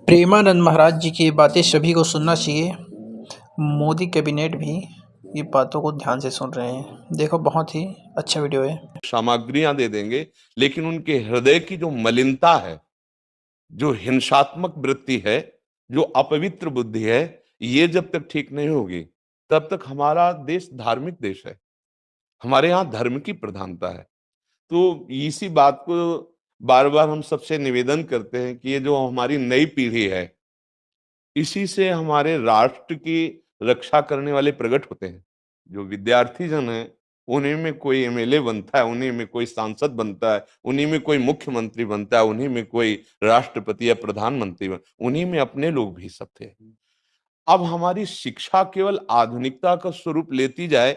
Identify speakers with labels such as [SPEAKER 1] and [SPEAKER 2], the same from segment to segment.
[SPEAKER 1] प्रेमानंद महाराज जी की बातें सभी को सुनना चाहिए। मोदी कैबिनेट भी ये बातों को ध्यान से सुन रहे हैं। देखो, बहुत ही अच्छा वीडियो है।
[SPEAKER 2] सामग्रियां दे देंगे, लेकिन उनके हृदय की जो मलिनता है, जो हिंसात्मक वृत्ति है, जो अपवित्र बुद्धि है, ये जब तक ठीक नहीं होगी तब तक हमारा देश धार्मिक देश है। हमारे यहाँ धर्म की प्रधानता है। तो इसी बात को बार बार हम सबसे निवेदन करते हैं कि ये जो हमारी नई पीढ़ी है, इसी से हमारे राष्ट्र की रक्षा करने वाले प्रकट होते हैं। जो विद्यार्थी जन है, उन्हीं में कोई एमएलए बनता है, उन्हीं में कोई सांसद बनता है, उन्हीं में कोई मुख्यमंत्री बनता है, उन्हीं में कोई राष्ट्रपति या प्रधानमंत्री उन्हीं में अपने लोग भी सब थे। अब हमारी शिक्षा केवल आधुनिकता का स्वरूप लेती जाए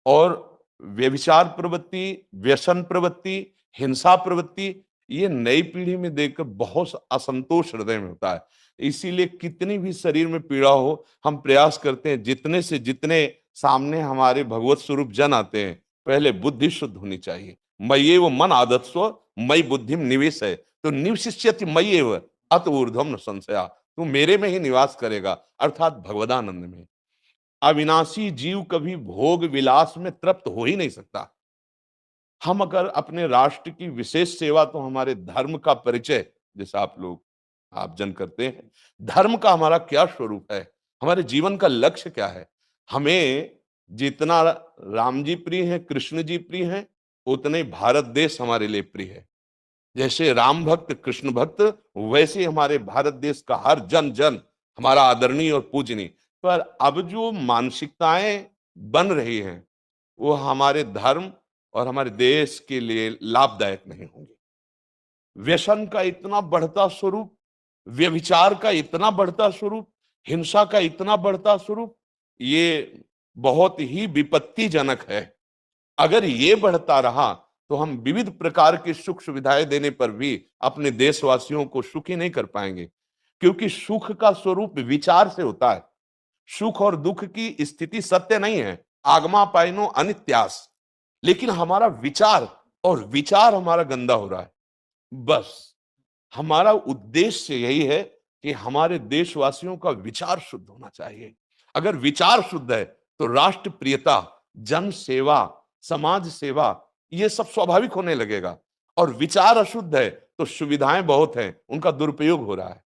[SPEAKER 2] और व्यभिचार प्रवृत्ति, व्यसन प्रवृत्ति, हिंसा प्रवृत्ति, ये नई पीढ़ी में देखकर बहुत असंतोष हृदय में होता है। इसीलिए कितनी भी शरीर में पीड़ा हो, हम प्रयास करते हैं जितने से जितने सामने हमारे भगवत स्वरूप जन आते हैं, पहले बुद्धि शुद्ध होनी चाहिए। मय्येव मन आदत्स्व मयि बुद्धिम निवेश है, तो निवशिष्यति मय्येव अत ऊर्ध्वम न संशया। तू मेरे में ही निवास करेगा, अर्थात भगवदानंद में। अविनाशी जीव कभी भोग विलास में तृप्त हो ही नहीं सकता। हम अगर अपने राष्ट्र की विशेष सेवा, तो हमारे धर्म का परिचय, जैसा आप जन करते हैं, धर्म का हमारा क्या स्वरूप है, हमारे जीवन का लक्ष्य क्या है। हमें जितना राम जी प्रिय है, कृष्ण जी प्रिय है, उतने भारत देश हमारे लिए प्रिय है। जैसे राम भक्त, कृष्ण भक्त, वैसे हमारे भारत देश का हर जन जन हमारा आदरणीय और पूजनीय। पर अब जो मानसिकताएं बन रही हैं, वो हमारे धर्म और हमारे देश के लिए लाभदायक नहीं होंगे। व्यसन का इतना बढ़ता स्वरूप, व्यभिचार का इतना बढ़ता स्वरूप, हिंसा का इतना बढ़ता स्वरूप, ये बहुत ही विपत्तिजनक है। अगर ये बढ़ता रहा तो हम विविध प्रकार की सुख सुविधाएं देने पर भी अपने देशवासियों को सुखी नहीं कर पाएंगे, क्योंकि सुख का स्वरूप विचार से होता है। सुख और दुख की स्थिति सत्य नहीं है, आगमा पाइनो अनित्यास, लेकिन हमारा विचार, और विचार हमारा गंदा हो रहा है। बस हमारा उद्देश्य यही है कि हमारे देशवासियों का विचार शुद्ध होना चाहिए। अगर विचार शुद्ध है तो राष्ट्र प्रियता, जन सेवा, समाज सेवा, ये सब स्वाभाविक होने लगेगा। और विचार अशुद्ध है तो सुविधाएं बहुत हैं, उनका दुरुपयोग हो रहा है।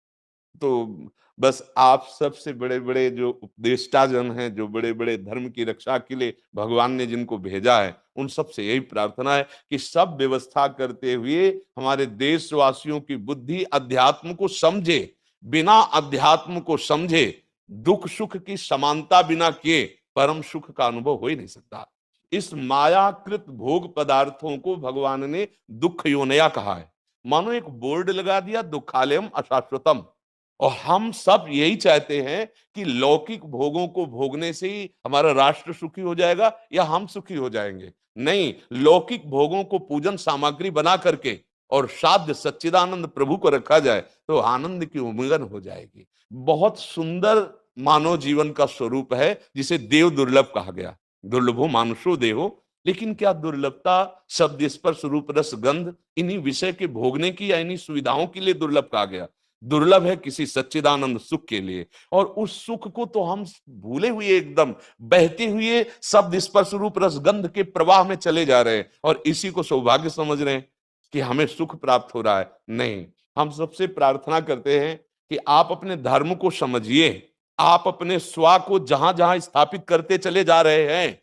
[SPEAKER 2] तो बस आप सबसे बड़े बड़े जो उपदेष्टा जन हैं, जो बड़े बड़े धर्म की रक्षा के लिए भगवान ने जिनको भेजा है, उन सबसे यही प्रार्थना है कि सब व्यवस्था करते हुए हमारे देशवासियों की बुद्धि अध्यात्म को समझे। बिना अध्यात्म को समझे दुख सुख की समानता बिना किए परम सुख का अनुभव हो ही नहीं सकता। इस मायाकृत भोग पदार्थों को भगवान ने दुख योनया कहा है। मानो एक बोर्ड लगा दिया, दुखालयम अशाश्वतम। और हम सब यही चाहते हैं कि लौकिक भोगों को भोगने से ही हमारा राष्ट्र सुखी हो जाएगा या हम सुखी हो जाएंगे। नहीं, लौकिक भोगों को पूजन सामग्री बना करके और साध्य सच्चिदानंद प्रभु को रखा जाए तो आनंद की उमंगन हो जाएगी। बहुत सुंदर मानव जीवन का स्वरूप है, जिसे देव दुर्लभ कहा गया। दुर्लभो मानुषो देहो। लेकिन क्या दुर्लभता शब्द स्पर्श रूप रस गंध इन्हीं विषय के भोगने की या इन्हीं सुविधाओं के लिए दुर्लभ कहा गया? दुर्लभ है किसी सच्चिदानंद सुख के लिए। और उस सुख को तो हम भूले हुए, एकदम बहते हुए शब्द स्पर्श रूप रस गंध के प्रवाह में चले जा रहे हैं और इसी को सौभाग्य समझ रहे हैं कि हमें सुख प्राप्त हो रहा है। नहीं, हम सबसे प्रार्थना करते हैं कि आप अपने धर्म को समझिए। आप अपने स्वा को जहां जहां स्थापित करते चले जा रहे हैं,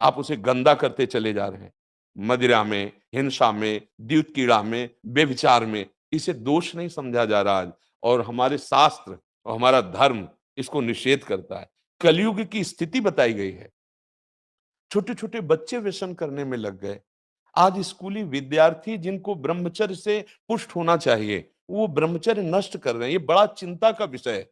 [SPEAKER 2] आप उसे गंदा करते चले जा रहे हैं। मदिरा में, हिंसा में, द्यूत कीड़ा में, व्यभिचार में, इसे दोष नहीं समझा जा रहा आज। और हमारे शास्त्र और हमारा धर्म इसको निषेध करता है। कलयुग की स्थिति बताई गई है। छोटे छोटे बच्चे व्यसन करने में लग गए। आज स्कूली विद्यार्थी जिनको ब्रह्मचर्य से पुष्ट होना चाहिए, वो ब्रह्मचर्य नष्ट कर रहे हैं। ये बड़ा चिंता का विषय है।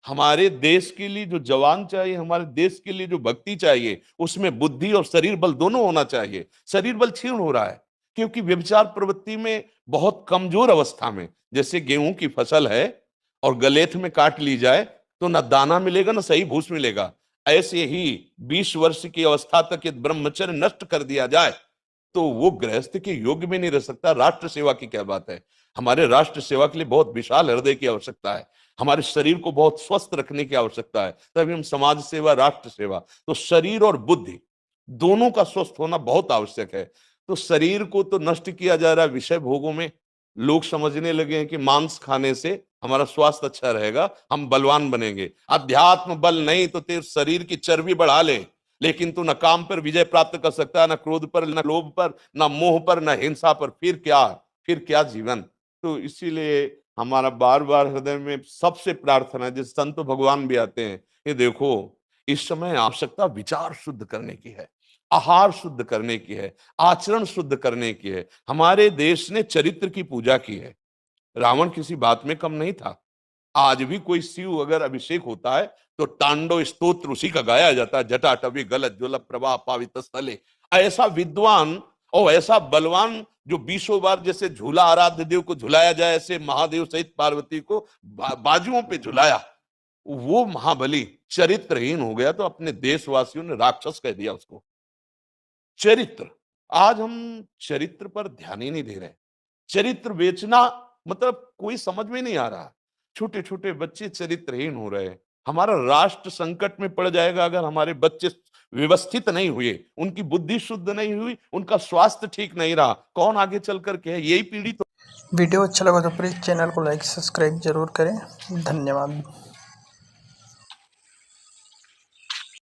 [SPEAKER 2] हमारे देश के लिए जो जवान चाहिए, हमारे देश के लिए जो भक्ति चाहिए, उसमें बुद्धि और शरीर बल दोनों होना चाहिए। शरीर बल क्षीण हो रहा है क्योंकि व्यभिचार प्रवृत्ति में बहुत कमजोर अवस्था में, जैसे गेहूं की फसल है और गलेथ में काट ली जाए तो ना दाना मिलेगा ना सही भूस मिलेगा। ऐसे ही 20 वर्ष की अवस्था तक यदि ब्रह्मचर्य नष्ट कर दिया जाए तो वो गृहस्थ के योग्य में नहीं रह सकता। राष्ट्र सेवा की क्या बात है। हमारे राष्ट्र सेवा के लिए बहुत विशाल हृदय की आवश्यकता है। हमारे शरीर को बहुत स्वस्थ रखने की आवश्यकता है, तभी हम समाज सेवा, राष्ट्र सेवा। तो शरीर और बुद्धि दोनों का स्वस्थ होना बहुत आवश्यक है। तो शरीर को तो नष्ट किया जा रहा है विषय भोगों में। लोग समझने लगे हैं कि मांस खाने से हमारा स्वास्थ्य अच्छा रहेगा, हम बलवान बनेंगे। अध्यात्म बल नहीं तो तेरे शरीर की चर्बी बढ़ा ले, लेकिन तू न काम पर विजय प्राप्त कर सकता है, न क्रोध पर, न लोभ पर, न मोह पर, न हिंसा पर। फिर क्या जीवन। तो इसीलिए हमारा बार बार हृदय में सबसे प्रार्थना है, जिस संत भगवान भी आते हैं, ये देखो इस समय आवश्यकता विचार शुद्ध करने की है, आहार शुद्ध करने की है, आचरण शुद्ध करने की है। हमारे देश ने चरित्र की पूजा की है। रावण किसी बात में कम नहीं था। आज भी कोई शिव अगर अभिषेक होता है तो तांडव स्तोत्र उसी का गाया जाता है, जटाटवी गलत ज्वल प्रभा पावित स्थले। ऐसा विद्वान और ऐसा बलवान जो 20 बार जैसे झूला आराध्य देव को झुलाया जाए, ऐसे महादेव सहित पार्वती को बाजुओं पे झुलाया, वो महाबली चरित्रहीन हो गया तो अपने देशवासियों ने राक्षस कह दिया उसको। चरित्र, आज हम चरित्र पर ध्यान ही नहीं दे रहे। चरित्र बेचना मतलब कोई समझ में नहीं आ रहा। छोटे छोटे बच्चे चरित्रहीन हो रहे हैं। हमारा राष्ट्र संकट में पड़ जाएगा अगर हमारे बच्चे व्यवस्थित नहीं हुए, उनकी बुद्धि शुद्ध नहीं हुई, उनका स्वास्थ्य ठीक नहीं रहा, कौन आगे चल करके है। यही पीढ़ी तो।
[SPEAKER 1] वीडियो अच्छा लगा तो प्लीज़ चैनल को लाइक सब्सक्राइब जरूर करें। धन्यवाद।